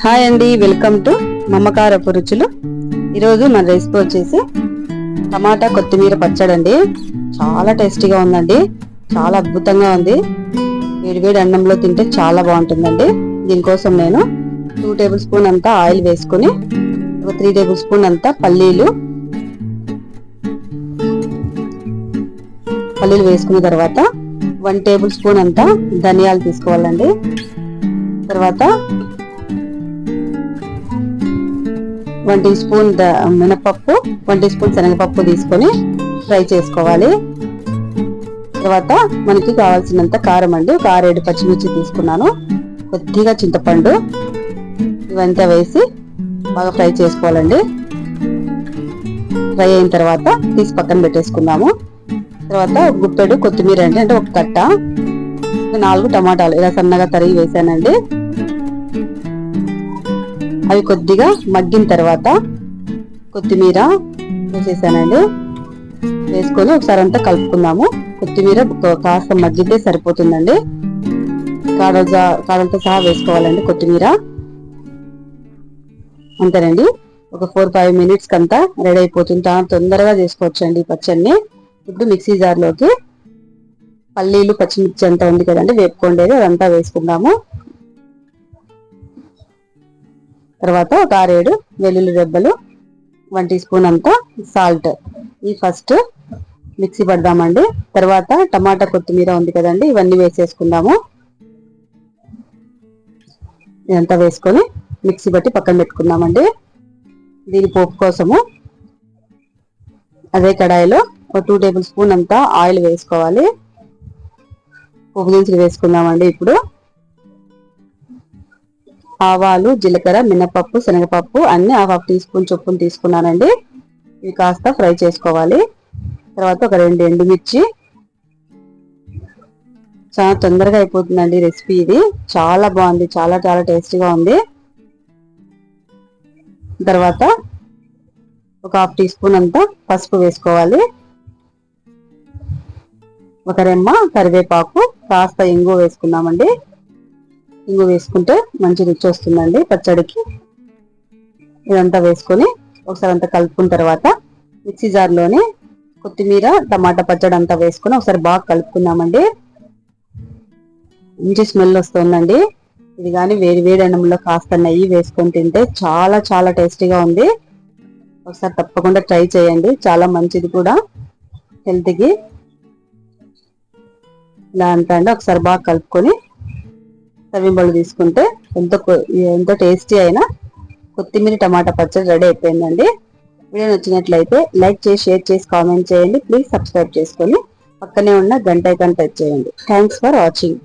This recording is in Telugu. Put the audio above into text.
హాయ్ అండి, వెల్కమ్ టు మమ్మకారపు రుచులు. ఈరోజు మన రెసిపీ వచ్చేసి టమాటా కొత్తిమీర పచ్చడి అండి. చాలా టేస్టీగా ఉందండి, చాలా అద్భుతంగా ఉంది. వేడివేడి అన్నంలో తింటే చాలా బాగుంటుందండి. దీనికోసం నేను 2 టేబుల్ స్పూన్ అంతా ఆయిల్ వేసుకుని ఒక 3 టేబుల్ స్పూన్ అంతా పల్లీలు వేసుకున్న తర్వాత 1 టేబుల్ స్పూన్ అంతా ధనియాలు తీసుకోవాలండి. తర్వాత 1 టీ స్పూన్ మినపప్పు, 1 టీ స్పూన్ శనగపప్పు తీసుకొని ఫ్రై చేసుకోవాలి. తర్వాత మనకి కావాల్సినంత కారం అండి, ఒక 6-7 పచ్చిమిర్చి తీసుకున్నాను, కొద్దిగా చింతపండు, ఇవంతా వేసి బాగా ఫ్రై చేసుకోవాలండి. ఫ్రై అయిన తర్వాత తీసి పక్కన పెట్టేసుకుందాము. తర్వాత గుప్పెడు కొత్తిమీర అంటే ఒక కట్ట, 4 టమాటాలు ఇలా సన్నగా తరిగి వేసానండి. అవి కొద్దిగా మగ్గిన తర్వాత కొత్తిమీర వేసేసానండి. వేసుకొని ఒకసారి అంతా కలుపుకుందాము. కొత్తిమీర కాస్త మగ్గితే సరిపోతుందండి. కాడలతో సహా వేసుకోవాలండి కొత్తిమీర. అంతేనండి, ఒక 4-5 మినిట్స్ అంతా రెడీ అయిపోతుంది. చాలా తొందరగా చేసుకోవచ్చండి ఈ పచ్చడిని. ఇప్పుడు మిక్సీ జార్లోకి పల్లీలు పచ్చిమిర్చి అంతా ఉంది కదండి వేపుకోండేది, అదంతా వేసుకుందాము. తర్వాత ఒక 6-7 వెల్లుల్లి రెబ్బలు, 1 టీ స్పూన్ అంతా సాల్ట్, ఈ ఫస్ట్ మిక్సీ పడదామండి. తర్వాత టమాటా కొత్తిమీర ఉంది కదండి, ఇవన్నీ వేసేసుకుందాము. ఇదంతా వేసుకొని మిక్సీ బట్టి పక్కన పెట్టుకుందామండి. దీని పోపు కోసము అదే కడాయిలో ఒక 2 టేబుల్ స్పూన్ అంతా ఆయిల్ వేసుకోవాలి. పోపు దినుసులు వేసుకుందామండి. ఇప్పుడు ఆవాలు, జీలకర్ర, మినపప్పు, శనగపప్పు అన్ని 1/2 టీ స్పూన్ చొప్పున తీసుకున్నానండి. ఇవి కాస్త ఫ్రై చేసుకోవాలి. తర్వాత ఒక 2 ఎండుమిర్చి. చాలా తొందరగా అయిపోతుందండి రెసిపీ ఇది, చాలా బాగుంది, చాలా చాలా టేస్టీగా ఉంది. తర్వాత ఒక 1/2 టీ స్పూన్ అంతా పసుపు వేసుకోవాలి. ఒక రెమ్మ కరివేపాకు, కాస్త ఇంగువ వేసుకుందామండి. ఇంగు వేసుకుంటే మంచి రుచి వస్తుందండి పచ్చడికి. ఇదంతా వేసుకొని ఒకసారి అంతా కలుపుకున్న తర్వాత మిక్సీ జార్లోనే కొత్తిమీర టమాటా పచ్చడి అంతా వేసుకొని ఒకసారి బాగా కలుపుకుందామండి. మంచి స్మెల్ వస్తుందండి. ఇది కానీ వేడి వేడి అన్నంలో కాస్త నెయ్యి వేసుకొని తింటే చాలా చాలా టేస్టీగా ఉంది. ఒకసారి తప్పకుండా ట్రై చేయండి, చాలా మంచిది కూడా హెల్త్కి. ఇలా అంతా అండి ఒకసారి బాగా కలుపుకొని సర్వింగ్ బౌల్ తీసుకుంటే ఎంతో టేస్టీ అయినా కొత్తిమీర టమాటా పచ్చడి రెడీ అయిపోయిందండి. వీడియో నచ్చినట్లయితే లైక్ చేసి, షేర్ చేసి, కామెంట్ చేయండి. ప్లీజ్ సబ్స్క్రైబ్ చేసుకొని పక్కనే ఉన్న గంట ఐకాన్ టచ్ చేయండి. Thanks for watching.